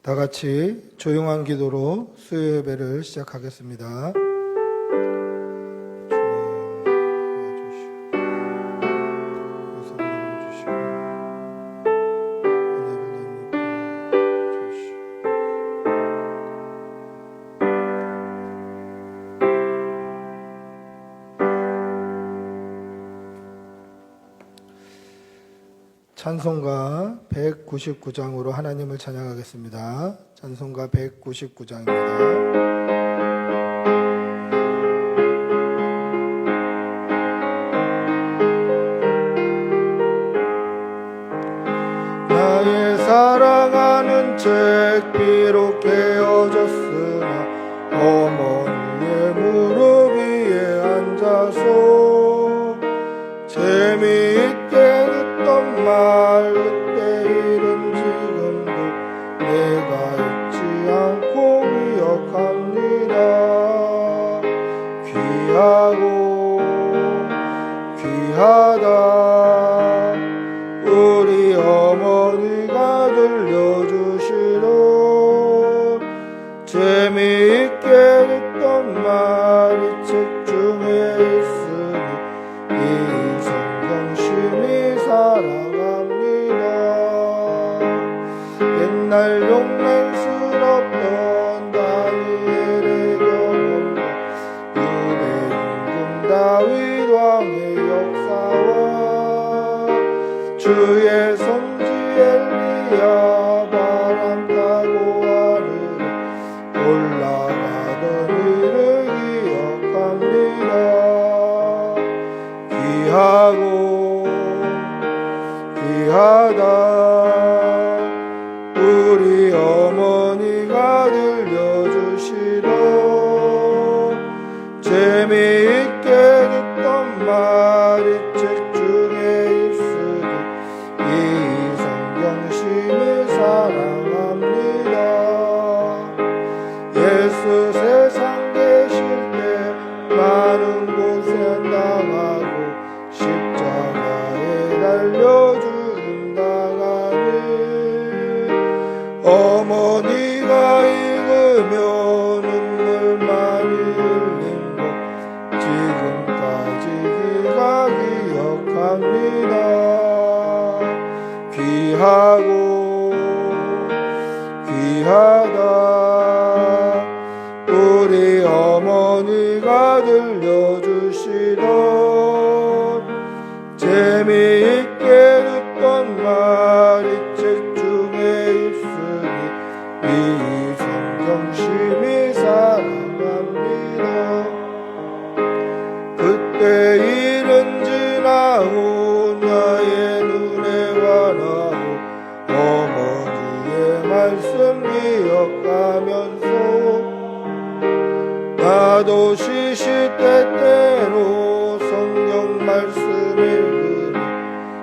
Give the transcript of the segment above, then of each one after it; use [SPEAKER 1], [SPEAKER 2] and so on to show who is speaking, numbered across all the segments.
[SPEAKER 1] 다 같이 조용한 기도로 수요 예배를 시작하겠습니다. 찬송가 199장으로 하나님을 찬양하겠습니다. 찬송가 199장입니다. 나의 사랑하는 책 비록 깨어졌으나 어머니의 무릎 위에 앉아서 재미있게 듣던 말 그때 일은 지금도 내가 잊지 않고 기억합니다. 귀하고 귀하다 우리 어머니가 들려주시던 재미있게 듣던 말이 책 중에 있으니 이 성경심이 사랑합니다. 옛날 용맹스럽던 다니엘의 경험과 유대 임금 다윗 왕의 역사와 주의 선지 엘리야 바람 타고 하늘에 올라가던 일을 기억합니다. 귀하고 귀하다 우리 어머니가 들려주시던 재미있게 듣던 말이 책 중에 있으니 이 성경심이 사랑합니다. 예수 세상 계실 때 많은 고생 당하고 십자가에 달려 죽음당하니 어머니가 읽으며 눈물 많이 흘린 것 지금까지가 기억합니다. 귀하고 귀하다 우리 어머니가 들려주시던 재미있게 듣던 말이 책 중에 있으니 이 성경심이 사랑합니다. 그때 일은 지나고 나의 눈에 환하고 어머니의 말씀 기억하면서 나도 시시때때로 성경 말씀 읽으니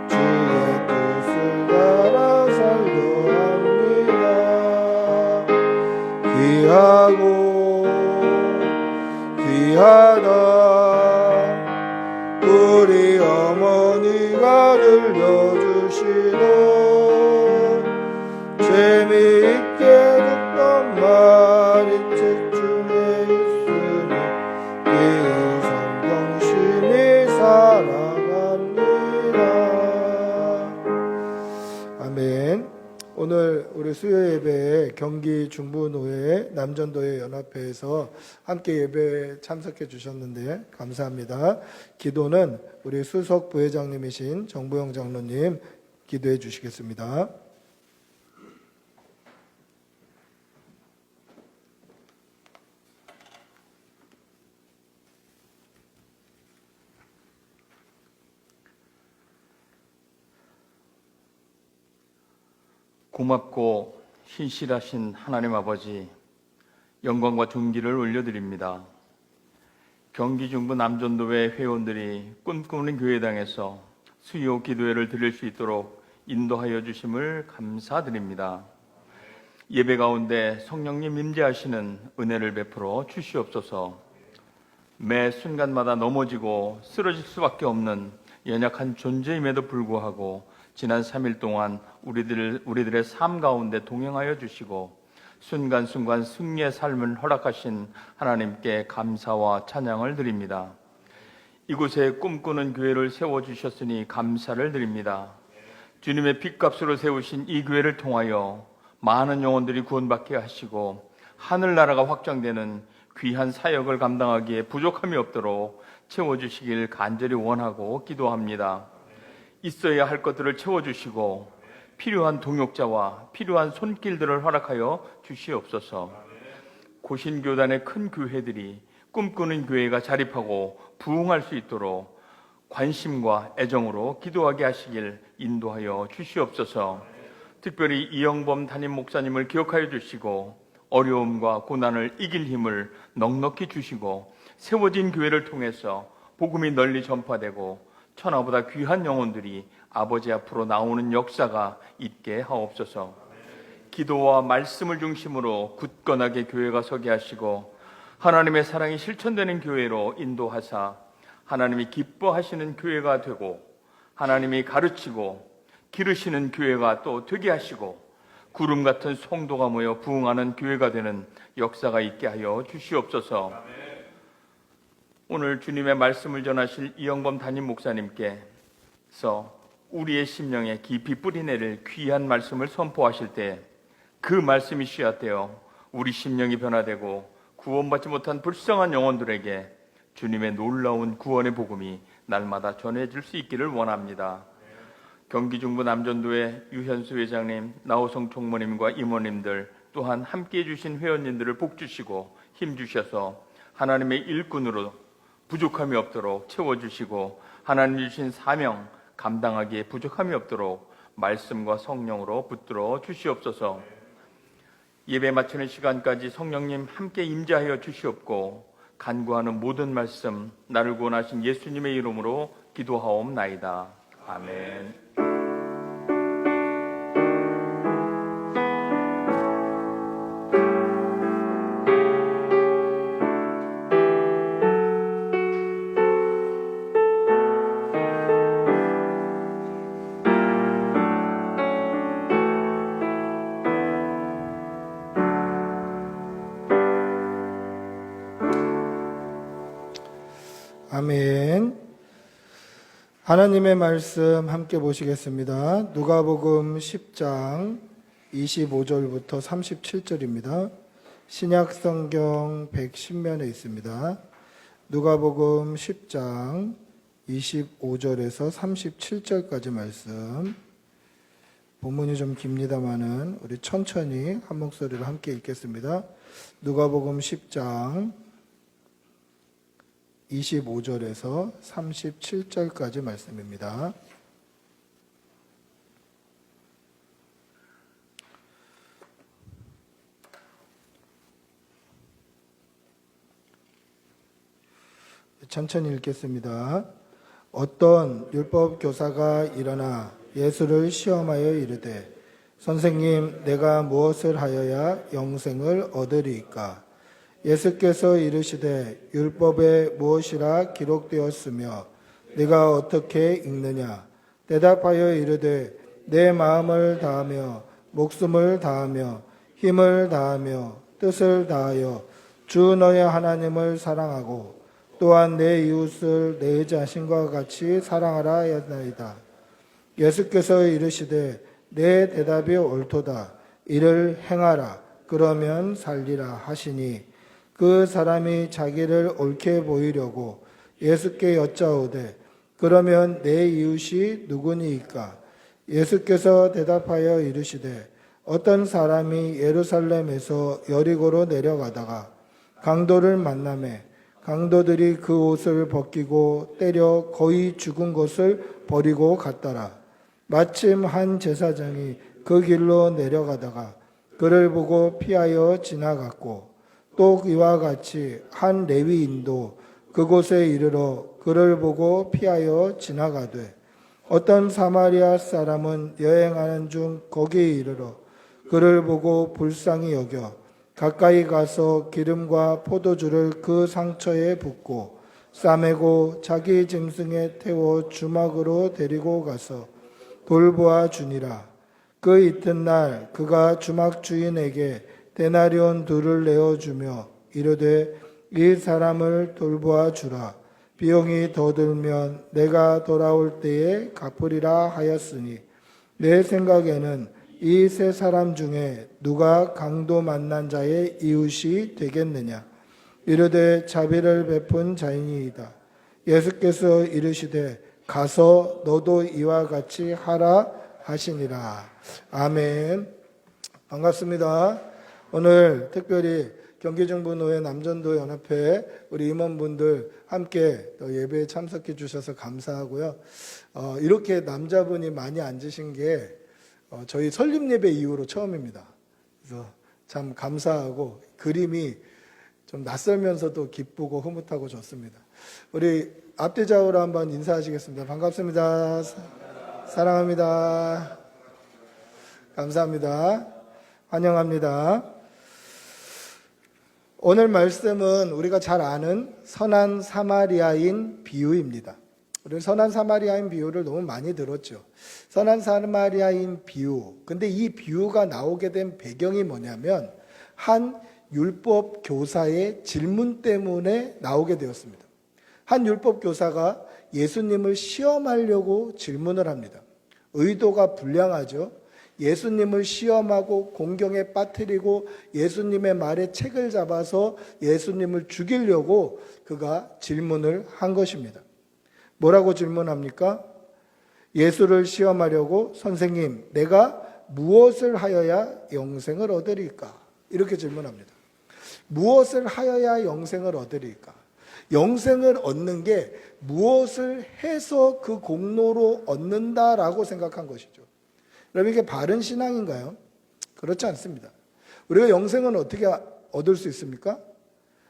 [SPEAKER 1] 주의 뜻을 따라 살려 합니다. 귀하고 귀하다 우리 어머니가 들려주시던 재미있게 듣던 말이 책 중에 있으니 이 성경심이 사랑합니다. 아멘. 오늘 우리 수요 예배에 경기 중부노회 남전도회 연합회에서 함께 예배에 참석해 주셨는데 감사합니다. 기도는 우리 수석 부회장님이신 정보영 장로님 기도해 주시겠습니다.
[SPEAKER 2] 고맙고 신실하신 하나님 아버지, 영광과 존귀를 올려드립니다. 경기 중부 남전도회 회원들이 꿈꾸는 교회당에서 수요 기도회를 드릴 수 있도록 인도하여 주심을 감사드립니다. 예배 가운데 성령님 임재하시는 은혜를 베풀어 주시옵소서. 매 순간마다 넘어지고 쓰러질 수밖에 없는 연약한 존재임에도 불구하고 지난 3일 동안 우리들의 삶 가운데 동행하여 주시고 순간순간 승리의 삶을 허락하신 하나님께 감사와 찬양을 드립니다. 이곳에 꿈꾸는 교회를 세워주셨으니 감사를 드립니다. 주님의 핏값으로 세우신 이 교회를 통하여 많은 영혼들이 구원받게 하시고 하늘나라가 확장되는 귀한 사역을 감당하기에 부족함이 없도록 채워주시길 간절히 원하고 기도합니다. 있어야 할 것들을 채워주시고 필요한 동역자와 필요한 손길들을 허락하여 주시옵소서. 고신교단의 큰 교회들이 꿈꾸는 교회가 자립하고 부흥할 수 있도록 관심과 애정으로 기도하게 하시길 인도하여 주시옵소서. 특별히 이영범 담임 목사님을 기억하여 주시고 어려움과 고난을 이길 힘을 넉넉히 주시고 세워진 교회를 통해서 복음이 널리 전파되고 천하보다 귀한 영혼들이 아버지 앞으로 나오는 역사가 있게 하옵소서. 기도와 말씀을 중심으로 굳건하게 교회가 서게 하시고 하나님의 사랑이 실천되는 교회로 인도하사 하나님이 기뻐하시는 교회가 되고 하나님이 가르치고 기르시는 교회가 또 되게 하시고 구름 같은 성도가 모여 부흥하는 교회가 되는 역사가 있게 하여 주시옵소서. 오늘 주님의 말씀을 전하실 이영범 담임 목사님께서 우리의 심령에 깊이 뿌리내릴 귀한 말씀을 선포하실 때 그 말씀이 씨앗되어 우리 심령이 변화되고 구원받지 못한 불쌍한 영혼들에게 주님의 놀라운 구원의 복음이 날마다 전해질 수 있기를 원합니다. 경기 중부 남전도의 유현수 회장님, 나호성 총무님과 임원님들 또한 함께해 주신 회원님들을 복주시고 힘주셔서 하나님의 일꾼으로 부족함이 없도록 채워주시고 하나님 주신 사명 감당하기에 부족함이 없도록 말씀과 성령으로 붙들어 주시옵소서. 예배 마치는 시간까지 성령님 함께 임재하여 주시옵고 간구하는 모든 말씀 나를 구원하신 예수님의 이름으로 기도하옵나이다. 아멘.
[SPEAKER 1] 아멘. 하나님의 말씀 함께 보시겠습니다. 누가복음 10장 25절부터 37절입니다. 신약성경 110면에 있습니다. 누가복음 10장 25절에서 37절까지 말씀. 본문이 좀 깁니다마는 우리 천천히 한 목소리로 함께 읽겠습니다. 누가복음 10장 25절에서 37절까지 말씀입니다. 천천히 읽겠습니다. 어떤 율법 교사가 일어나 예수를 시험하여 이르되 선생님, 내가 무엇을 하여야 영생을 얻으리이까? 예수께서 이르시되 율법에 무엇이라 기록되었으며 네가 어떻게 읽느냐? 대답하여 이르되 내 마음을 다하며 목숨을 다하며 힘을 다하며 뜻을 다하여 주 너의 하나님을 사랑하고 또한 내 이웃을 내 자신과 같이 사랑하라 하였나이다. 예수께서 이르시되 내 대답이 옳도다. 이를 행하라. 그러면 살리라 하시니 그 사람이 자기를 옳게 보이려고 예수께 여짜오되 그러면 내 이웃이 누구니이까? 예수께서 대답하여 이르시되 어떤 사람이 예루살렘에서 여리고로 내려가다가 강도를 만나매 강도들이 그 옷을 벗기고 때려 거의 죽은 것을 버리고 갔더라. 마침 한 제사장이 그 길로 내려가다가 그를 보고 피하여 지나갔고 또 이와 같이 한 레위인도 그곳에 이르러 그를 보고 피하여 지나가되 어떤 사마리아 사람은 여행하는 중 거기에 이르러 그를 보고 불쌍히 여겨 가까이 가서 기름과 포도주를 그 상처에 붓고 싸매고 자기 짐승에 태워 주막으로 데리고 가서 돌보아 주니라. 그 이튿날 그가 주막 주인에게 데나리온 둘을 내어주며 이르되 이 사람을 돌보아 주라. 비용이 더 들면 내가 돌아올 때에 갚으리라 하였으니 내 생각에는 이 세 사람 중에 누가 강도 만난 자의 이웃이 되겠느냐. 이르되 자비를 베푼 자이니이다. 예수께서 이르시되 가서 너도 이와 같이 하라 하시니라. 아멘. 반갑습니다. 오늘 특별히 경기정부노회 남전도 연합회 우리 임원분들 함께 예배에 참석해 주셔서 감사하고요. 이렇게 남자분이 많이 앉으신 게 저희 설립 예배 이후로 처음입니다. 그래서 참 감사하고 그림이 좀 낯설면서도 기쁘고 흐뭇하고 좋습니다. 우리 앞뒤 좌우로 한번 인사하시겠습니다. 반갑습니다. 사랑합니다. 감사합니다. 환영합니다. 오늘 말씀은 우리가 잘 아는 선한 사마리아인 비유입니다. 우리 선한 사마리아인 비유를 너무 많이 들었죠. 선한 사마리아인 비유. 근데 이 비유가 나오게 된 배경이 뭐냐면 한 율법 교사의 질문 때문에 나오게 되었습니다. 한 율법 교사가 예수님을 시험하려고 질문을 합니다. 의도가 불량하죠. 예수님을 시험하고 공경에 빠뜨리고 예수님의 말에 책을 잡아서 예수님을 죽이려고 그가 질문을 한 것입니다. 뭐라고 질문합니까? 예수를 시험하려고 선생님, 내가 무엇을 하여야 영생을 얻으리까? 이렇게 질문합니다. 무엇을 하여야 영생을 얻으리까? 영생을 얻는 게 무엇을 해서 그 공로로 얻는다라고 생각한 것이죠. 여러분, 이게 바른 신앙인가요? 그렇지 않습니다. 우리가 영생은 어떻게 얻을 수 있습니까?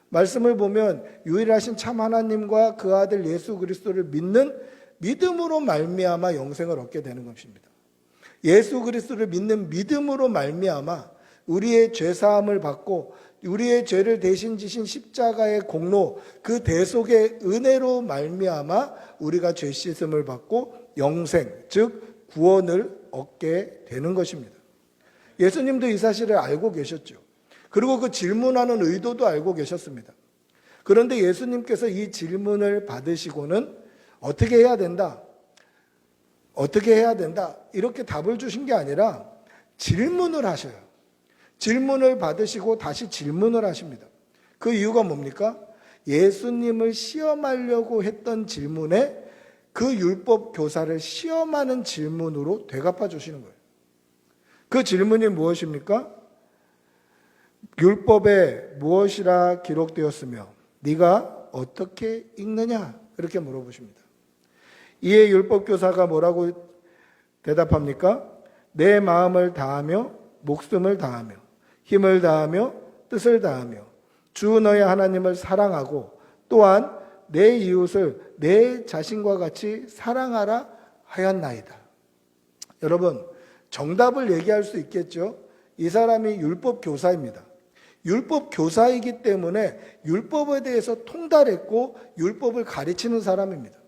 [SPEAKER 1] 말씀을 보면 유일하신 참 하나님과 그 아들 예수 그리스도를 믿는 믿음으로 말미암아 영생을 얻게 되는 것입니다. 예수 그리스도를 믿는 믿음으로 말미암아 우리의 죄 사함을 받고 우리의 죄를 대신 지신 십자가의 공로, 그 대속의 은혜로 말미암아 우리가 죄 씻음을 받고 영생, 즉 구원을 얻게 되는 것입니다. 예수님도 이 사실을 알고 계셨죠. 그리고 그 질문하는 의도도 알고 계셨습니다. 그런데 예수님께서 이 질문을 받으시고는 어떻게 해야 된다? 어떻게 해야 된다? 이렇게 답을 주신 게 아니라 질문을 하셔요. 질문을 받으시고 다시 질문을 하십니다. 그 이유가 뭡니까? 예수님을 시험하려고 했던 질문에 그 율법 교사를 시험하는 질문으로 되갚아 주시는 거예요. 그 질문이 무엇입니까? 율법에 무엇이라 기록되었으며 네가 어떻게 읽느냐? 이렇게 물어보십니다. 이에 율법 교사가 뭐라고 대답합니까? 내 마음을 다하며 목숨을 다하며 힘을 다하며 뜻을 다하며 주 너의 하나님을 사랑하고 또한 내 이웃을 내 자신과 같이 사랑하라 하였나이다. 여러분, 정답을 얘기할 수 있겠죠? 이 사람이 율법 교사입니다. 율법 교사이기 때문에 율법에 대해서 통달했고 율법을 가르치는 사람입니다.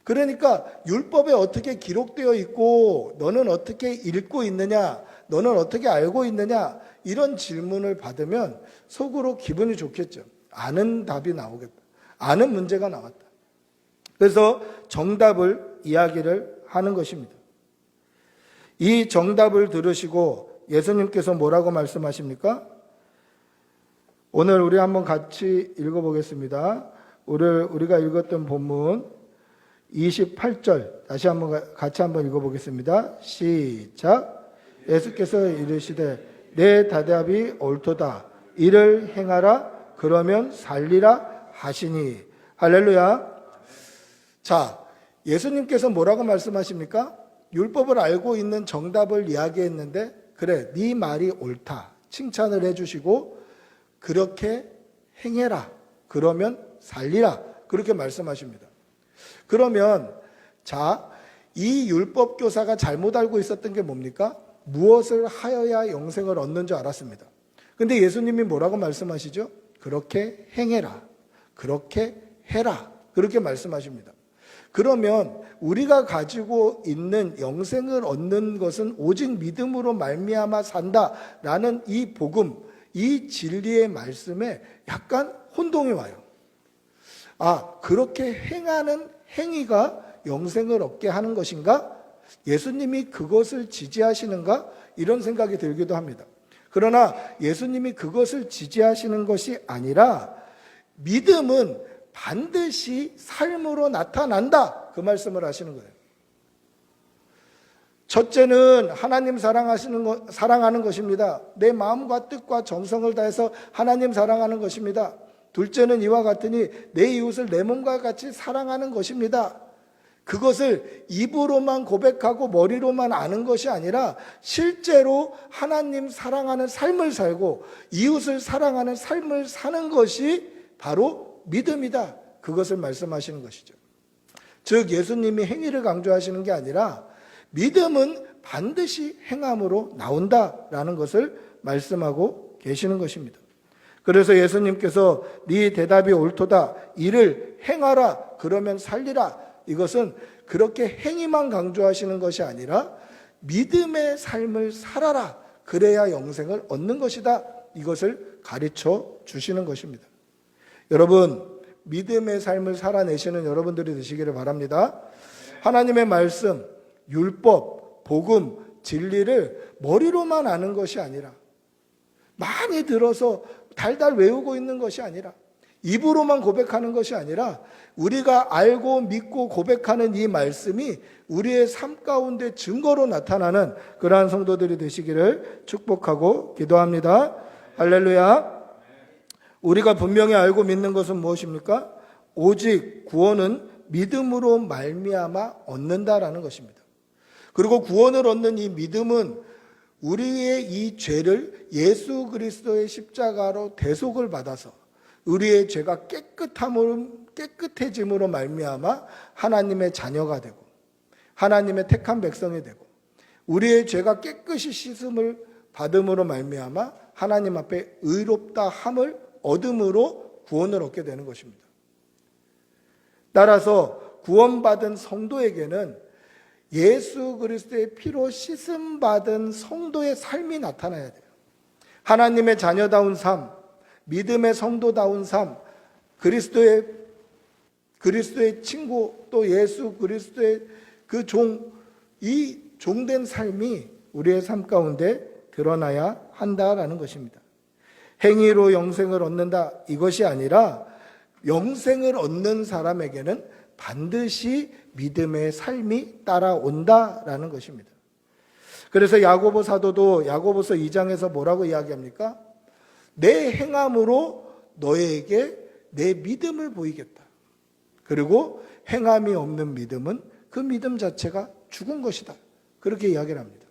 [SPEAKER 1] 그러니까 율법에 어떻게 기록되어 있고 너는 어떻게 읽고 있느냐, 너는 어떻게 알고 있느냐, 이런 질문을 받으면 속으로 기분이 좋겠죠. 아는 답이 나오겠다. 아는 문제가 나왔다. 그래서 정답을 이야기를 하는 것입니다. 이 정답을 들으시고 예수님께서 뭐라고 말씀하십니까? 오늘 우리 한번 같이 읽어보겠습니다. 우리가 읽었던 본문 28절 다시 한번 같이 한번 읽어보겠습니다. 시작. 예수께서 이르시되 내 대답이 옳도다. 이를 행하라. 그러면 살리라 하시니. 할렐루야. 자, 예수님께서 뭐라고 말씀하십니까? 율법을 알고 있는 정답을 이야기했는데 그래, 네 말이 옳다. 칭찬을 해주시고 그렇게 행해라. 그러면 살리라. 그렇게 말씀하십니다. 그러면 자, 이 율법 교사가 잘못 알고 있었던 게 뭡니까? 무엇을 하여야 영생을 얻는 줄 알았습니다. 근데 예수님이 뭐라고 말씀하시죠? 그렇게 행해라. 그렇게 해라. 그렇게 말씀하십니다. 그러면 우리가 가지고 있는 영생을 얻는 것은 오직 믿음으로 말미암아 산다라는 이 복음, 이 진리의 말씀에 약간 혼동이 와요. 아, 그렇게 행하는 행위가 영생을 얻게 하는 것인가? 예수님이 그것을 지지하시는가? 이런 생각이 들기도 합니다. 그러나 예수님이 그것을 지지하시는 것이 아니라 믿음은 반드시 삶으로 나타난다. 그 말씀을 하시는 거예요. 첫째는 하나님 사랑하는 것입니다. 내 마음과 뜻과 정성을 다해서 하나님 사랑하는 것입니다. 둘째는 이와 같으니 내 이웃을 내 몸과 같이 사랑하는 것입니다. 그것을 입으로만 고백하고 머리로만 아는 것이 아니라 실제로 하나님 사랑하는 삶을 살고 이웃을 사랑하는 삶을 사는 것이 바로 믿음이다. 그것을 말씀하시는 것이죠. 즉 예수님이 행위를 강조하시는 게 아니라 믿음은 반드시 행함으로 나온다라는 것을 말씀하고 계시는 것입니다. 그래서 예수님께서 네 대답이 옳도다. 이를 행하라. 그러면 살리라. 이것은 그렇게 행위만 강조하시는 것이 아니라 믿음의 삶을 살아라. 그래야 영생을 얻는 것이다. 이것을 가르쳐 주시는 것입니다. 여러분, 믿음의 삶을 살아내시는 여러분들이 되시기를 바랍니다. 하나님의 말씀, 율법, 복음, 진리를 머리로만 아는 것이 아니라 많이 들어서 달달 외우고 있는 것이 아니라 입으로만 고백하는 것이 아니라 우리가 알고 믿고 고백하는 이 말씀이 우리의 삶 가운데 증거로 나타나는 그러한 성도들이 되시기를 축복하고 기도합니다. 할렐루야. 우리가 분명히 알고 믿는 것은 무엇입니까? 오직 구원은 믿음으로 말미암아 얻는다라는 것입니다. 그리고 구원을 얻는 이 믿음은 우리의 이 죄를 예수 그리스도의 십자가로 대속을 받아서 우리의 죄가 깨끗해짐으로 말미암아 하나님의 자녀가 되고 하나님의 택한 백성이 되고 우리의 죄가 깨끗이 씻음을 받음으로 말미암아 하나님 앞에 의롭다 함을 얻음으로 구원을 얻게 되는 것입니다. 따라서 구원받은 성도에게는 예수 그리스도의 피로 씻음 받은 성도의 삶이 나타나야 돼요. 하나님의 자녀다운 삶, 믿음의 성도다운 삶, 그리스도의 친구, 또 예수 그리스도의 그 이 종된 삶이 우리의 삶 가운데 드러나야 한다라는 것입니다. 행위로 영생을 얻는다 이것이 아니라 영생을 얻는 사람에게는 반드시 믿음의 삶이 따라온다라는 것입니다. 그래서 야고보 사도도 야고보서 2장에서 뭐라고 이야기합니까? 내 행함으로 너에게 내 믿음을 보이겠다. 그리고 행함이 없는 믿음은 그 믿음 자체가 죽은 것이다. 그렇게 이야기를 합니다.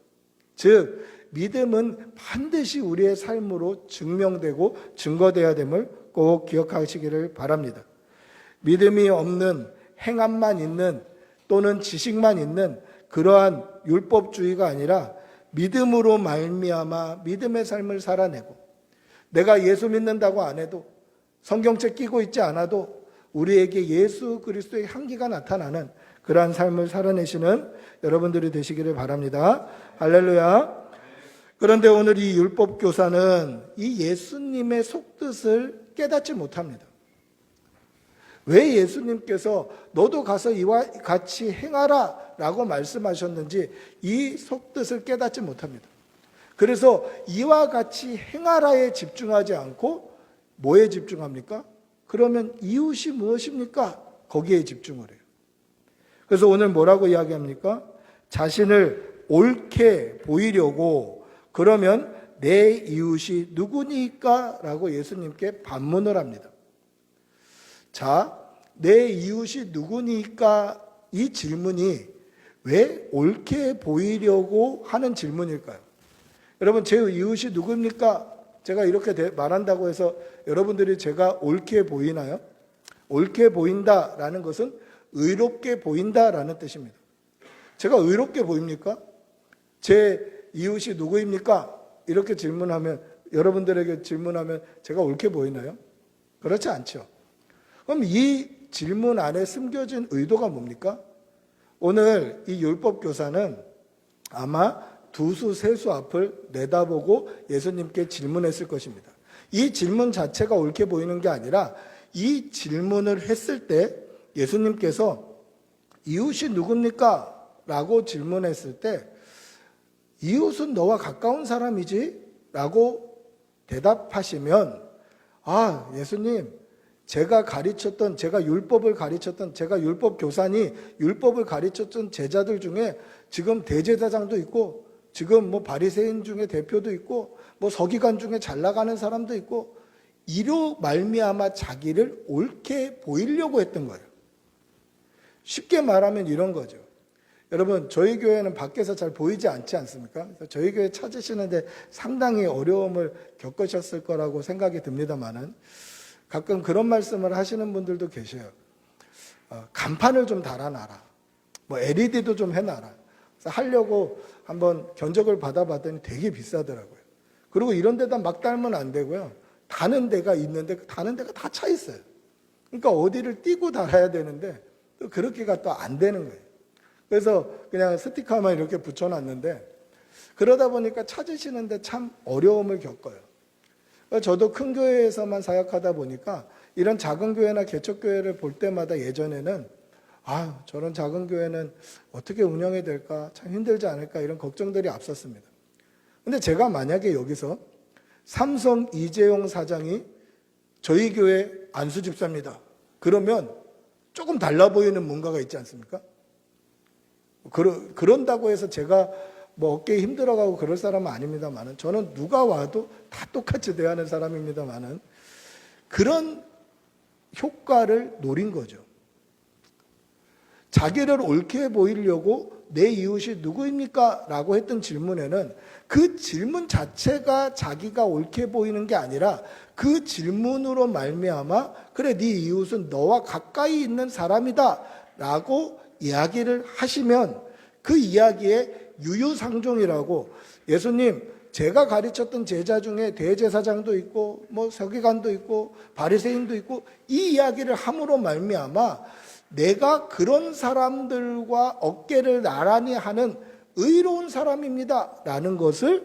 [SPEAKER 1] 즉 믿음은 반드시 우리의 삶으로 증명되고 증거되어야 됨을 꼭 기억하시기를 바랍니다. 믿음이 없는 행함만 있는 또는 지식만 있는 그러한 율법주의가 아니라 믿음으로 말미암아 믿음의 삶을 살아내고 내가 예수 믿는다고 안 해도 성경책 끼고 있지 않아도 우리에게 예수 그리스도의 향기가 나타나는 그러한 삶을 살아내시는 여러분들이 되시기를 바랍니다. 할렐루야. 그런데 오늘 이 율법교사는 이 예수님의 속뜻을 깨닫지 못합니다. 왜 예수님께서 너도 가서 이와 같이 행하라 라고 말씀하셨는지 이 속뜻을 깨닫지 못합니다. 그래서 이와 같이 행하라에 집중하지 않고 뭐에 집중합니까? 그러면 이웃이 무엇입니까? 거기에 집중을 해요. 그래서 오늘 뭐라고 이야기합니까? 자신을 옳게 보이려고 그러면 내 이웃이 누구니까? 라고 예수님께 반문을 합니다. 자, 내 이웃이 누구니까? 이 질문이 왜 옳게 보이려고 하는 질문일까요? 여러분, 제 이웃이 누굽니까? 제가 이렇게 말한다고 해서 여러분들이 제가 옳게 보이나요? 옳게 보인다라는 것은 의롭게 보인다라는 뜻입니다. 제가 의롭게 보입니까? 제 이웃이 누구입니까? 이렇게 질문하면, 여러분들에게 질문하면 제가 옳게 보이나요? 그렇지 않죠. 그럼 이 질문 안에 숨겨진 의도가 뭡니까? 오늘 이 율법교사는 아마 두수 세수 앞을 내다보고 예수님께 질문했을 것입니다. 이 질문 자체가 옳게 보이는 게 아니라 이 질문을 했을 때 예수님께서 이웃이 누굽니까? 라고 질문했을 때 이웃은 너와 가까운 사람이지? 라고 대답하시면 아, 예수님, 제가 율법을 가르쳤던, 제가 율법 교사니 율법을 가르쳤던 제자들 중에 지금 대제사장도 있고, 지금 뭐 바리새인 중에 대표도 있고, 뭐 서기관 중에 잘 나가는 사람도 있고, 이로 말미암아 자기를 옳게 보이려고 했던 거예요. 쉽게 말하면 이런 거죠. 여러분, 저희 교회는 밖에서 잘 보이지 않지 않습니까? 그래서 저희 교회 찾으시는데 상당히 어려움을 겪으셨을 거라고 생각이 듭니다만은 가끔 그런 말씀을 하시는 분들도 계셔요. 간판을 좀 달아놔라. 뭐 LED도 좀 해놔라. 그래서 하려고 한번 견적을 받아봤더니 되게 비싸더라고요. 그리고 이런 데다 막 달면 안 되고요. 다는 데가 있는데 다는 데가 다 차 있어요. 그러니까 어디를 띄고 달아야 되는데 또 그렇게가 또 안 되는 거예요. 그래서 그냥 스티커만 이렇게 붙여놨는데 그러다 보니까 찾으시는데 참 어려움을 겪어요. 저도 큰 교회에서만 사역하다 보니까 이런 작은 교회나 개척교회를 볼 때마다 예전에는 아, 저런 작은 교회는 어떻게 운영해야 될까? 참 힘들지 않을까? 이런 걱정들이 앞섰습니다. 근데 제가 만약에 여기서 삼성 이재용 사장이 저희 교회 안수 집사입니다. 그러면 조금 달라 보이는 뭔가가 있지 않습니까? 그런다고 해서 제가 뭐 어깨에 힘들어가고 그럴 사람은 아닙니다만은 저는 누가 와도 다 똑같이 대하는 사람입니다만은 그런 효과를 노린 거죠. 자기를 옳게 보이려고 내 이웃이 누구입니까? 라고 했던 질문에는 그 질문 자체가 자기가 옳게 보이는 게 아니라 그 질문으로 말미암아 그래, 네 이웃은 너와 가까이 있는 사람이다 라고 이야기를 하시면 그 이야기에 유유상종이라고 예수님, 제가 가르쳤던 제자 중에 대제사장도 있고 뭐 서기관도 있고 바리새인도 있고 이 이야기를 함으로 말미암아 내가 그런 사람들과 어깨를 나란히 하는 의로운 사람입니다 라는 것을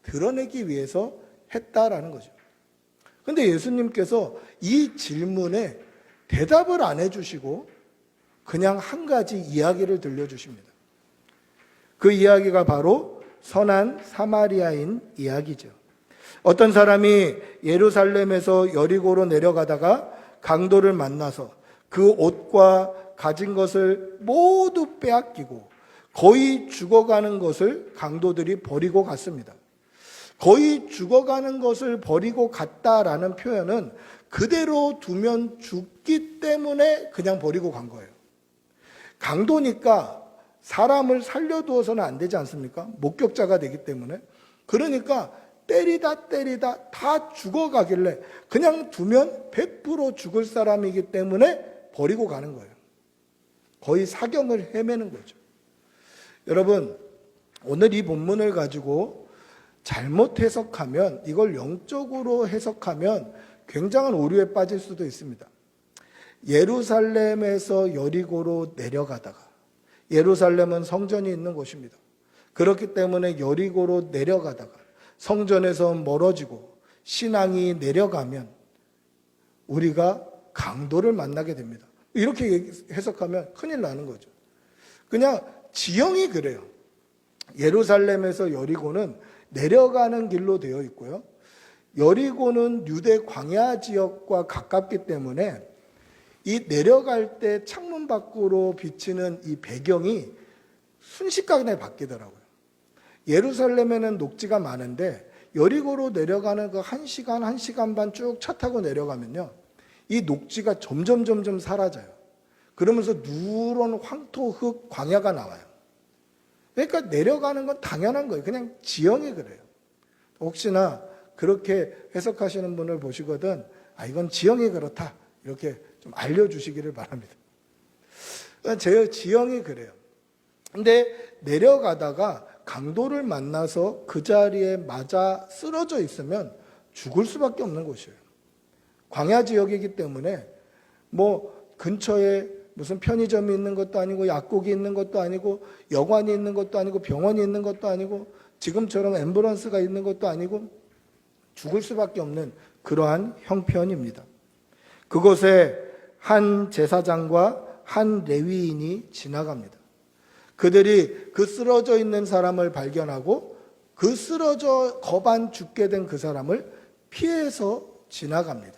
[SPEAKER 1] 드러내기 위해서 했다라는 거죠. 그런데 예수님께서 이 질문에 대답을 안 해주시고 그냥 한 가지 이야기를 들려주십니다. 그 이야기가 바로 선한 사마리아인 이야기죠. 어떤 사람이 예루살렘에서 여리고로 내려가다가 강도를 만나서 그 옷과 가진 것을 모두 빼앗기고 거의 죽어가는 것을 강도들이 버리고 갔습니다. 거의 죽어가는 것을 버리고 갔다라는 표현은 그대로 두면 죽기 때문에 그냥 버리고 간 거예요. 강도니까 사람을 살려두어서는 안 되지 않습니까? 목격자가 되기 때문에. 그러니까 때리다 다 죽어가길래 그냥 두면 100% 죽을 사람이기 때문에 버리고 가는 거예요. 거의 사경을 헤매는 거죠. 여러분, 오늘 이 본문을 가지고 잘못 해석하면, 이걸 영적으로 해석하면 굉장한 오류에 빠질 수도 있습니다. 예루살렘에서 여리고로 내려가다가, 예루살렘은 성전이 있는 곳입니다. 그렇기 때문에 여리고로 내려가다가 성전에서 멀어지고 신앙이 내려가면 우리가 강도를 만나게 됩니다. 이렇게 해석하면 큰일 나는 거죠. 그냥 지형이 그래요. 예루살렘에서 여리고는 내려가는 길로 되어 있고요. 여리고는 유대 광야 지역과 가깝기 때문에 이 내려갈 때 창문 밖으로 비치는 이 배경이 순식간에 바뀌더라고요. 예루살렘에는 녹지가 많은데 여리고로 내려가는 그 1시간, 1시간 반 쭉 차 타고 내려가면요, 이 녹지가 점점 사라져요. 그러면서 누런 황토, 흙, 광야가 나와요. 그러니까 내려가는 건 당연한 거예요. 그냥 지형이 그래요. 혹시나 그렇게 해석하시는 분을 보시거든, 아, 이건 지형이 그렇다, 이렇게 좀 알려주시기를 바랍니다. 제 지형이 그래요. 근데 내려가다가 강도를 만나서 그 자리에 맞아 쓰러져 있으면 죽을 수밖에 없는 곳이에요. 광야 지역이기 때문에 뭐 근처에 무슨 편의점이 있는 것도 아니고 약국이 있는 것도 아니고 여관이 있는 것도 아니고 병원이 있는 것도 아니고 지금처럼 앰뷸런스가 있는 것도 아니고 죽을 수밖에 없는 그러한 형편입니다. 그곳에 한 제사장과 한 레위인이 지나갑니다. 그들이 그 쓰러져 있는 사람을 발견하고 그 쓰러져 거반 죽게 된 그 사람을 피해서 지나갑니다.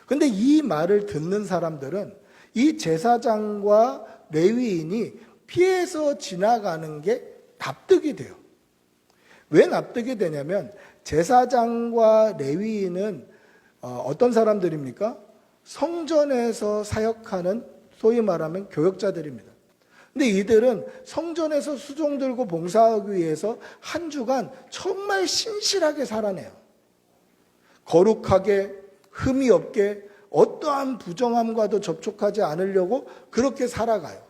[SPEAKER 1] 근데 이 말을 듣는 사람들은 이 제사장과 레위인이 피해서 지나가는 게 납득이 돼요. 왜 납득이 되냐면 제사장과 레위인은 어떤 사람들입니까? 성전에서 사역하는 소위 말하면 교역자들입니다. 근데 이들은 성전에서 수종 들고 봉사하기 위해서 한 주간 정말 신실하게 살아내요. 거룩하게, 흠이 없게, 어떠한 부정함과도 접촉하지 않으려고 그렇게 살아가요.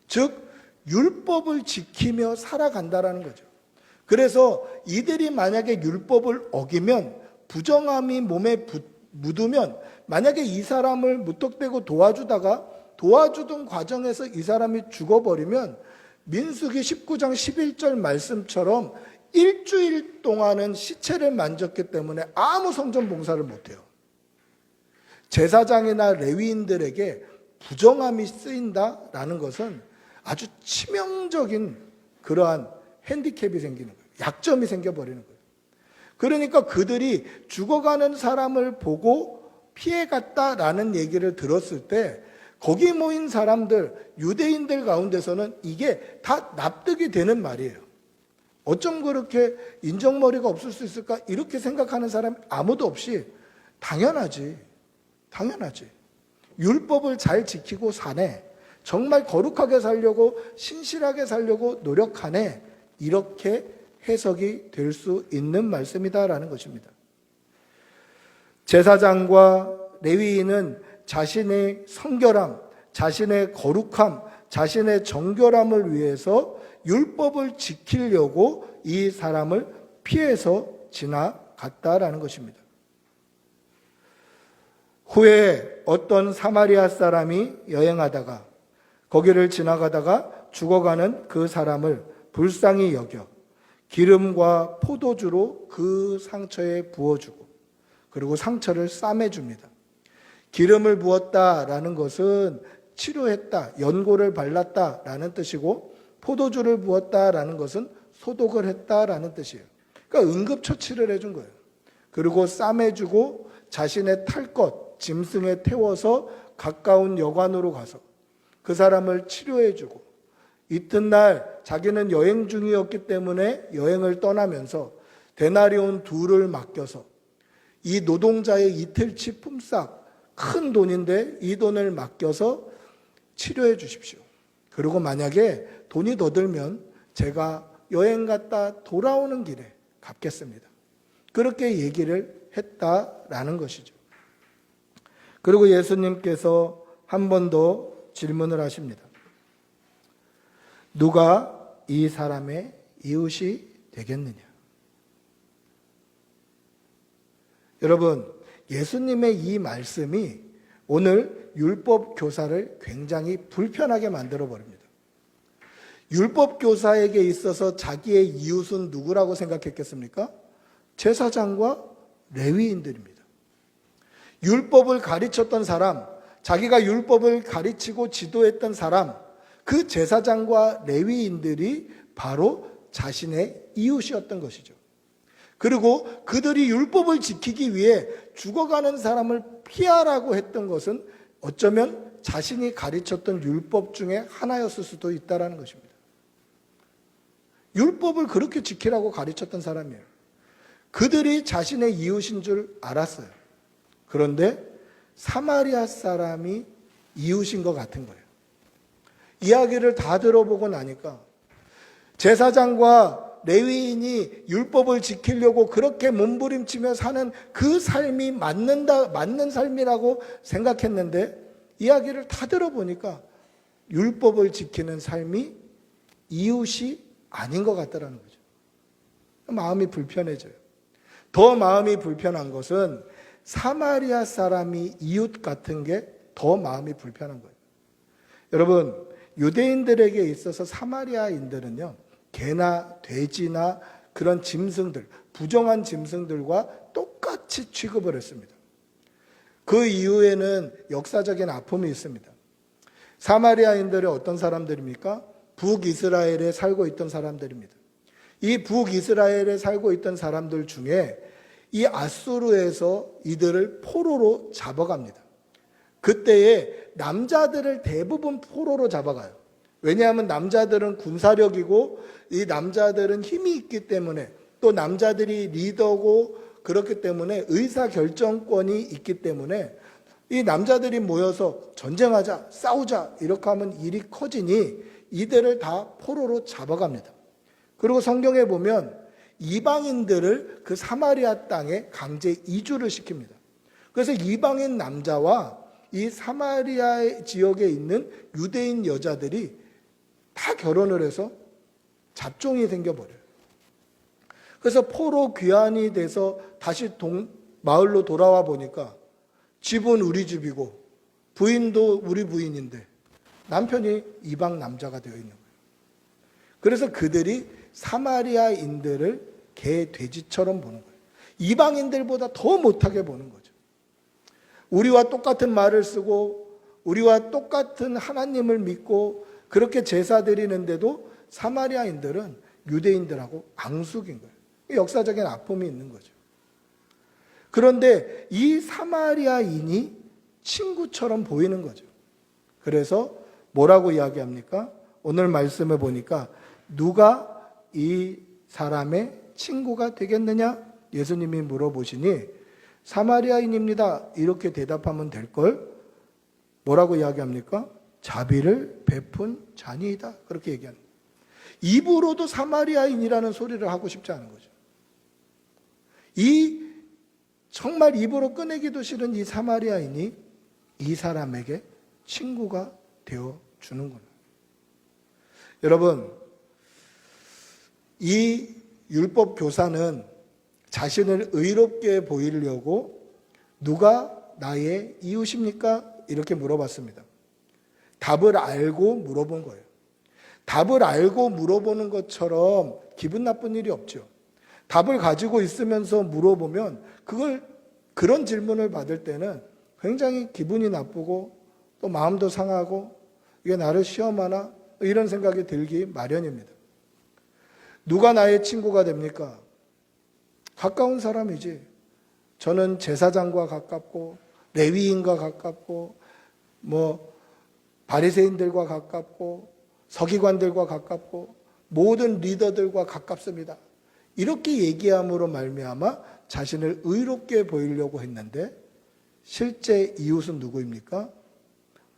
[SPEAKER 1] 즉 율법을 지키며 살아간다라는 거죠. 그래서 이들이 만약에 율법을 어기면, 부정함이 몸에 묻으면, 만약에 이 사람을 무턱대고 도와주던 과정에서 이 사람이 죽어버리면 민수기 19장 11절 말씀처럼 일주일 동안은 시체를 만졌기 때문에 아무 성전 봉사를 못해요. 제사장이나 레위인들에게 부정함이 쓰인다라는 것은 아주 치명적인 그러한 핸디캡이 생기는 거예요. 약점이 생겨버리는 거예요. 그러니까 그들이 죽어가는 사람을 보고 피해갔다라는 얘기를 들었을 때 거기 모인 사람들, 유대인들 가운데서는 이게 다 납득이 되는 말이에요. 어쩜 그렇게 인정머리가 없을 수 있을까? 이렇게 생각하는 사람이 아무도 없이 당연하지. 율법을 잘 지키고 사네. 정말 거룩하게 살려고, 신실하게 살려고 노력하네. 이렇게 해석이 될 수 있는 말씀이다라는 것입니다. 제사장과 레위인은 자신의 성결함, 자신의 거룩함, 자신의 정결함을 위해서 율법을 지키려고 이 사람을 피해서 지나갔다라는 것입니다. 후에 어떤 사마리아 사람이 여행하다가 거기를 지나가다가 죽어가는 그 사람을 불쌍히 여겨 기름과 포도주로 그 상처에 부어주고 그리고 상처를 싸매줍니다. 기름을 부었다라는 것은 치료했다, 연고를 발랐다라는 뜻이고 포도주를 부었다라는 것은 소독을 했다라는 뜻이에요. 그러니까 응급처치를 해준 거예요. 그리고 싸매주고 자신의 탈 것, 짐승에 태워서 가까운 여관으로 가서 그 사람을 치료해주고 이튿날 자기는 여행 중이었기 때문에 여행을 떠나면서 데나리온 2를 맡겨서 이 노동자의 이틀치 품삯 큰 돈인데 이 돈을 맡겨서 치료해 주십시오. 그리고 만약에 돈이 더 들면 제가 여행 갔다 돌아오는 길에 갚겠습니다. 그렇게 얘기를 했다라는 것이죠. 그리고 예수님께서 한 번 더 질문을 하십니다. 누가 이 사람의 이웃이 되겠느냐? 여러분, 예수님의 이 말씀이 오늘 율법 교사를 굉장히 불편하게 만들어 버립니다. 율법 교사에게 있어서 자기의 이웃은 누구라고 생각했겠습니까? 제사장과 레위인들입니다. 율법을 가르쳤던 사람, 자기가 율법을 가르치고 지도했던 사람, 그 제사장과 레위인들이 바로 자신의 이웃이었던 것이죠. 그리고 그들이 율법을 지키기 위해 죽어가는 사람을 피하라고 했던 것은 어쩌면 자신이 가르쳤던 율법 중에 하나였을 수도 있다는 것입니다. 율법을 그렇게 지키라고 가르쳤던 사람이에요. 그들이 자신의 이웃인 줄 알았어요. 그런데 사마리아 사람이 이웃인 것 같은 거예요. 이야기를 다 들어보고 나니까 제사장과 레위인이 율법을 지키려고 그렇게 몸부림치며 사는 그 삶이 맞는 삶이라고 생각했는데 이야기를 다 들어보니까 율법을 지키는 삶이 이웃이 아닌 것 같다라는 거죠. 마음이 불편해져요. 더 마음이 불편한 것은 사마리아 사람이 이웃 같은 게 더 마음이 불편한 거예요. 여러분, 유대인들에게 있어서 사마리아인들은요, 개나 돼지나 그런 짐승들, 부정한 짐승들과 똑같이 취급을 했습니다. 그 이후에는 역사적인 아픔이 있습니다. 사마리아인들은 어떤 사람들입니까? 북이스라엘에 살고 있던 사람들입니다. 이 북이스라엘에 살고 있던 사람들 중에 이 아수르에서 이들을 포로로 잡아갑니다. 그때에 남자들을 대부분 포로로 잡아가요. 왜냐하면 남자들은 군사력이고 이 남자들은 힘이 있기 때문에, 또 남자들이 리더고 그렇기 때문에 의사결정권이 있기 때문에 이 남자들이 모여서 전쟁하자, 싸우자 이렇게 하면 일이 커지니 이들을 다 포로로 잡아갑니다. 그리고 성경에 보면 이방인들을 그 사마리아 땅에 강제 이주를 시킵니다. 그래서 이방인 남자와 이 사마리아 지역에 있는 유대인 여자들이 다 결혼을 해서 잡종이 생겨버려요. 그래서 포로 귀환이 돼서 다시 마을로 돌아와 보니까 집은 우리 집이고 부인도 우리 부인인데 남편이 이방 남자가 되어 있는 거예요. 그래서 그들이 사마리아인들을 개, 돼지처럼 보는 거예요. 이방인들보다 더 못하게 보는 거죠. 우리와 똑같은 말을 쓰고 우리와 똑같은 하나님을 믿고 그렇게 제사 드리는데도 사마리아인들은 유대인들하고 앙숙인 거예요. 역사적인 아픔이 있는 거죠. 그런데 이 사마리아인이 친구처럼 보이는 거죠. 그래서 뭐라고 이야기합니까? 오늘 말씀을 보니까 누가 이 사람의 친구가 되겠느냐? 예수님이 물어보시니 사마리아인입니다. 이렇게 대답하면 될걸? 뭐라고 이야기합니까? 자비를 베푼 자니이다. 그렇게 얘기합니다. 입으로도 사마리아인이라는 소리를 하고 싶지 않은 거죠. 이 정말 입으로 꺼내기도 싫은 이 사마리아인이 이 사람에게 친구가 되어 주는구나. 여러분, 이 율법 교사는 자신을 의롭게 보이려고 누가 나의 이웃입니까? 이렇게 물어봤습니다. 답을 알고 물어본 거예요. 답을 알고 물어보는 것처럼 기분 나쁜 일이 없죠. 답을 가지고 있으면서 물어보면 그런 질문을 받을 때는 굉장히 기분이 나쁘고 또 마음도 상하고 이게 나를 시험하나? 이런 생각이 들기 마련입니다. 누가 나의 친구가 됩니까? 가까운 사람이지. 저는 제사장과 가깝고 레위인과 가깝고 바리새인들과 가깝고 서기관들과 가깝고 모든 리더들과 가깝습니다. 이렇게 얘기함으로 말미암아 자신을 의롭게 보이려고 했는데 실제 이웃은 누구입니까?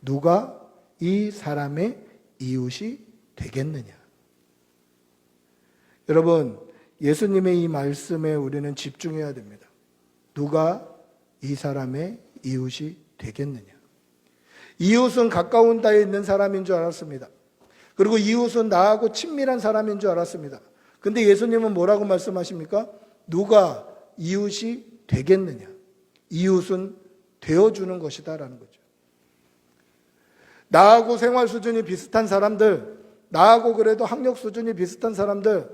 [SPEAKER 1] 누가 이 사람의 이웃이 되겠느냐? 여러분, 예수님의 이 말씀에 우리는 집중해야 됩니다. 누가 이 사람의 이웃이 되겠느냐? 이웃은 가까운 데에 있는 사람인 줄 알았습니다. 그리고 이웃은 나하고 친밀한 사람인 줄 알았습니다. 근데 예수님은 뭐라고 말씀하십니까? 누가 이웃이 되겠느냐? 이웃은 되어주는 것이다 라는 거죠. 나하고 생활 수준이 비슷한 사람들, 나하고 그래도 학력 수준이 비슷한 사람들,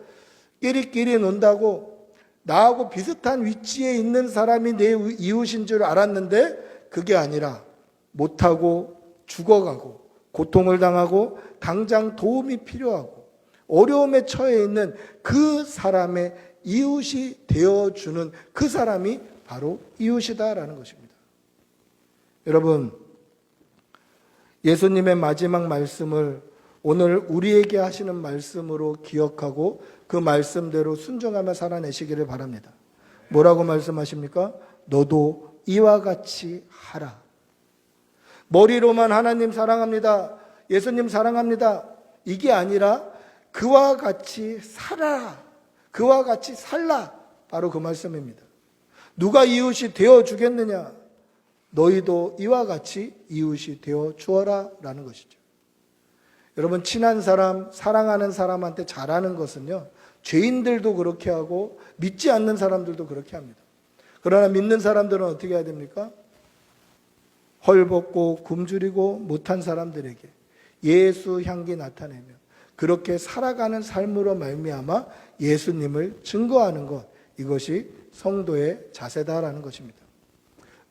[SPEAKER 1] 끼리끼리 논다고 나하고 비슷한 위치에 있는 사람이 내 이웃인 줄 알았는데 그게 아니라 못하고 죽어가고 고통을 당하고 당장 도움이 필요하고 어려움에 처해 있는 그 사람의 이웃이 되어주는 그 사람이 바로 이웃이다라는 것입니다. 여러분, 예수님의 마지막 말씀을 오늘 우리에게 하시는 말씀으로 기억하고 그 말씀대로 순종하며 살아내시기를 바랍니다. 뭐라고 말씀하십니까? 너도 이와 같이 하라. 머리로만 하나님 사랑합니다, 예수님 사랑합니다, 이게 아니라 그와 같이 살아라, 그와 같이 살라. 바로 그 말씀입니다. 누가 이웃이 되어주겠느냐? 너희도 이와 같이 이웃이 되어주어라 라는 것이죠. 여러분, 친한 사람, 사랑하는 사람한테 잘하는 것은요, 죄인들도 그렇게 하고 믿지 않는 사람들도 그렇게 합니다. 그러나 믿는 사람들은 어떻게 해야 됩니까? 헐벗고 굶주리고 못한 사람들에게 예수 향기 나타내며 그렇게 살아가는 삶으로 말미암아 예수님을 증거하는 것, 이것이 성도의 자세다라는 것입니다.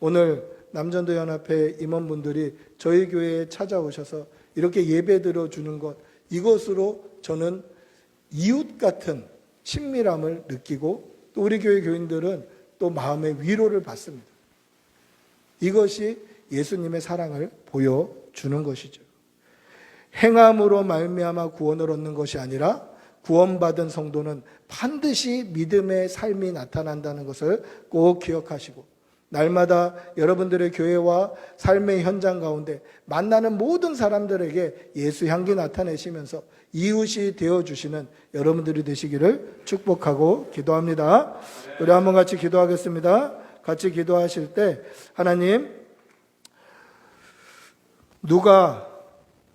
[SPEAKER 1] 오늘 남전도 연합회 임원분들이 저희 교회에 찾아오셔서 이렇게 예배 드려주는 것, 이것으로 저는 이웃 같은 친밀함을 느끼고 또 우리 교회 교인들은 또 마음의 위로를 받습니다. 이것이 예수님의 사랑을 보여주는 것이죠. 행함으로 말미암아 구원을 얻는 것이 아니라 구원받은 성도는 반드시 믿음의 삶이 나타난다는 것을 꼭 기억하시고, 날마다 여러분들의 교회와 삶의 현장 가운데 만나는 모든 사람들에게 예수 향기 나타내시면서 이웃이 되어주시는 여러분들이 되시기를 축복하고 기도합니다. 우리 한번 같이 기도하겠습니다. 같이 기도하실 때, 하나님, 누가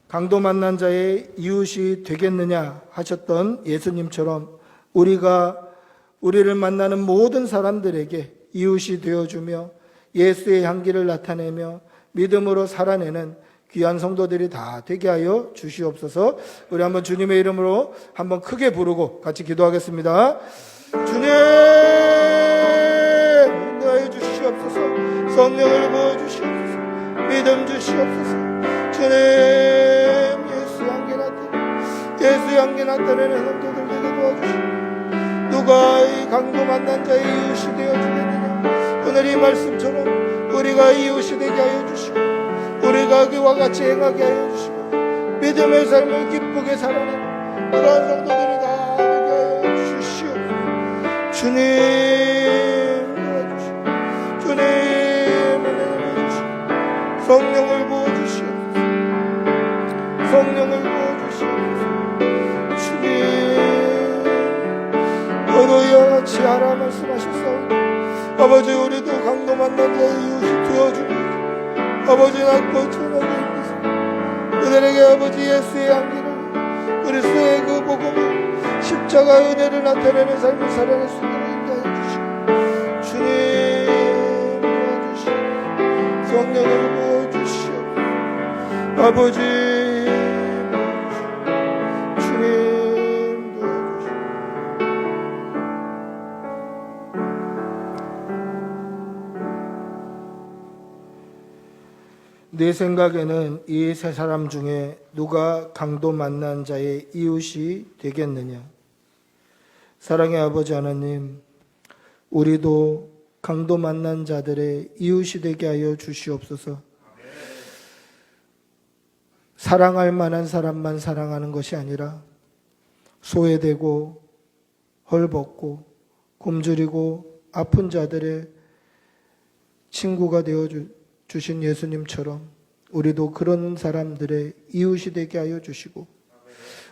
[SPEAKER 1] 강도 만난 자의 이웃이 되겠느냐 하셨던 예수님처럼 우리를 만나는 모든 사람들에게 이웃이 되어주며 예수의 향기를 나타내며 믿음으로 살아내는 귀한 성도들이 다 되게 하여 주시옵소서. 우리 한번 주님의 이름으로 한번 크게 부르고 같이 기도하겠습니다. 주님, 인도하여 주시옵소서. 성령을 부어주시옵소서. 믿음 주시옵소서. 주님, 예수 향기 나타내는 성도들 되게 도와주시옵소서. 누가 이 강도 만난 자의 이웃이 되어주겠느냐. 오늘 이 말씀처럼 우리가 이웃이 되게 하여 주시고, 우리가 그와 같이 행하게 하여 주시고, 믿음의 삶을 기쁘게 살아내는 그러한 성도들이 다 되게 하여 주시옵소서. 주님 도와주시고, 주님 은혜를 주시고, 성령을 부어주시옵소서. 성령을 부어주시옵소서. 주님, 너도 이와 같이 하라 말씀하셨사오니 아버지, 우리도 강도 만난 자의 이웃이 되어주며 아버지 낳고 전하고 있으사 그들에게 아버지 예수의 향기를, 그리스도의 그 복음을, 십자가의 은혜를 나타내는 삶을 살아낼 수 있도록 인도하여 주시고, 주님 도와주시고 성령을 부어주시오. 아버지 주님 도와주시오. 내 생각에는 이 세 사람 중에 누가 강도 만난 자의 이웃이 되겠느냐. 사랑의 아버지 하나님, 우리도 강도 만난 자들의 이웃이 되게 하여 주시옵소서. 사랑할 만한 사람만 사랑하는 것이 아니라 소외되고 헐벗고 굶주리고 아픈 자들의 친구가 되어 주신 예수님처럼 우리도 그런 사람들의 이웃이 되게 하여 주시고,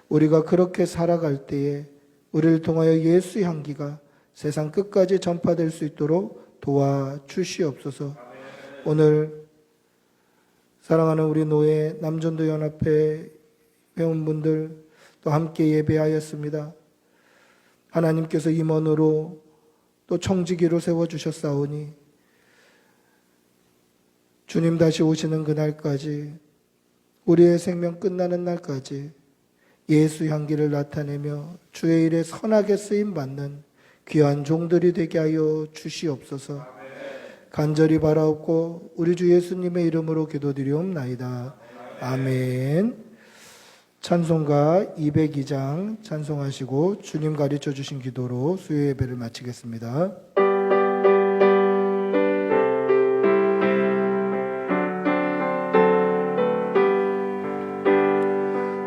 [SPEAKER 1] 우리가 그렇게 살아갈 때에 우리를 통하여 예수 향기가 세상 끝까지 전파될 수 있도록 도와주시옵소서. 오늘 사랑하는 우리 노예 남전도 연합회 회원분들 또 함께 예배하였습니다. 하나님께서 임원으로 또 청지기로 세워주셨사오니 주님 다시 오시는 그날까지, 우리의 생명 끝나는 날까지 예수 향기를 나타내며 주의 일에 선하게 쓰임받는 귀한 종들이 되게 하여 주시옵소서. 간절히 바라옵고 우리 주 예수님의 이름으로 기도드리옵나이다. 아멘. 찬송가 202장 찬송하시고 주님 가르쳐 주신 기도로 수요 예배를 마치겠습니다.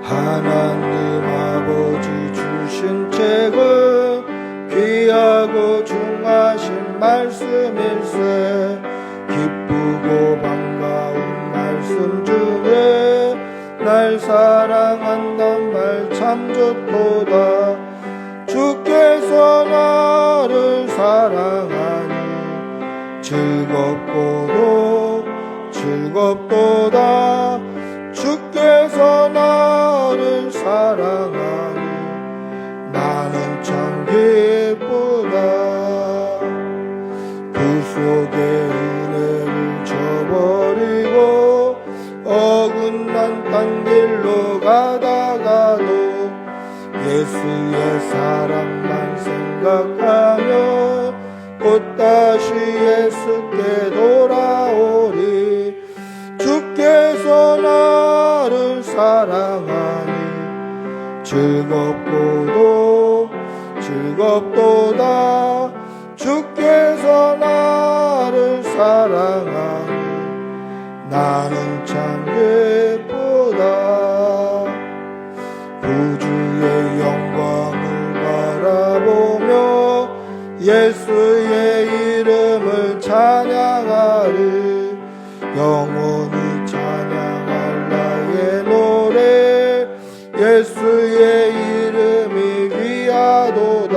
[SPEAKER 1] 하나님 아버지 주신 책은 귀하고 중하신 말씀일세. 기쁘고 반가운 말씀 중에 날 사랑한단 말 참 좋도다. 주께서 나를 사랑하니 즐겁도다. 주께서 나를 사랑하니 나는 참 기쁘다. 그 속에 은혜를 저버리고 어긋난 딴 길로 가다가도 생각하며 곧 다시 예수께 돌아오리. 주께서 나를 사랑하니 즐겁도다. 주께서 나를 사랑하니 나는 참 기쁘다. 구주의 영광을 바라보며 예수의 이름을 찬양하리. 영원히 찬양할 나의 노래 예수의 이름이 귀하도다.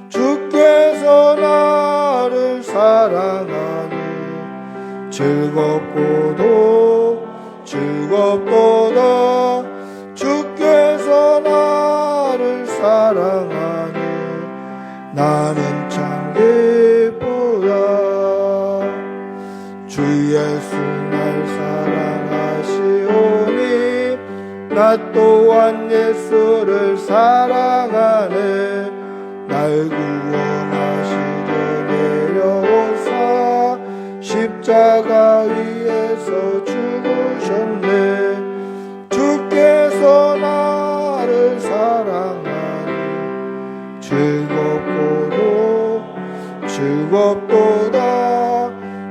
[SPEAKER 1] 주께서 나를 사랑하니 즐겁도다. 주께서 나를 사랑하니 나는 참 기쁘다. 주 예수 날 사랑하시오니 나 또한 예수를 사랑하네. 날 구원하시려 내려오사 십자가 위에서 죽으셨네. 주께서 나를 사랑하니 즐겁도다.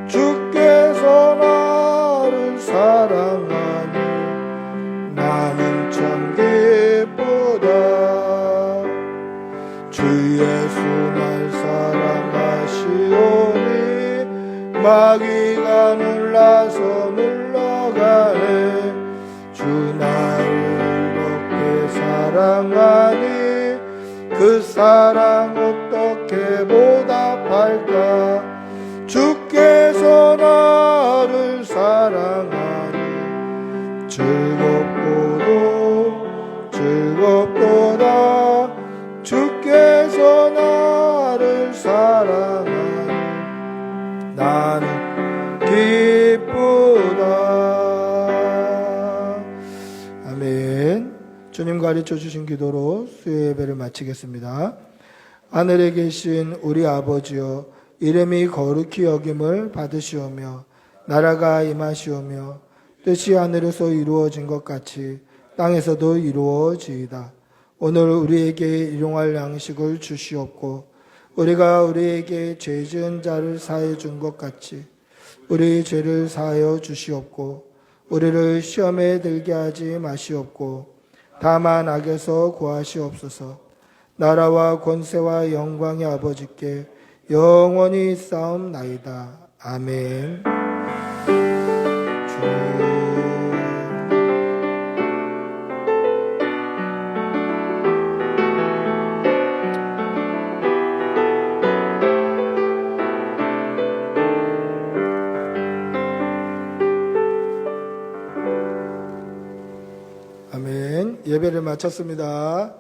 [SPEAKER 1] 주께서 나를 사랑하니 나는 참 기쁘다. 주 예수 날 사랑하시오니 마귀가 놀라서 물러가네. 주 나를 어떻게 사랑하니 그 사랑 어떻게 보답할까. 주께서 나를 사랑하니 즐겁도다. 주께서 나를 사랑하니 나는 기쁘다. 아멘. 주님 가르쳐 주신 기도로 수요 예배를 마치겠습니다. 하늘에 계신 우리 아버지여, 이름이 거룩히 여김을 받으시오며 나라가 임하시오며 뜻이 하늘에서 이루어진 것 같이 땅에서도 이루어지이다. 오늘 우리에게 일용할 양식을 주시옵고 우리가 우리에게 죄 지은 자를 사해 준 것 같이 우리 죄를 사하여 주시옵고 우리를 시험에 들게 하지 마시옵고 다만 악에서 구하시옵소서. 나라와 권세와 영광의 아버지께 영원히 싸움나이다. 아멘. 아멘. 예배를 마쳤습니다.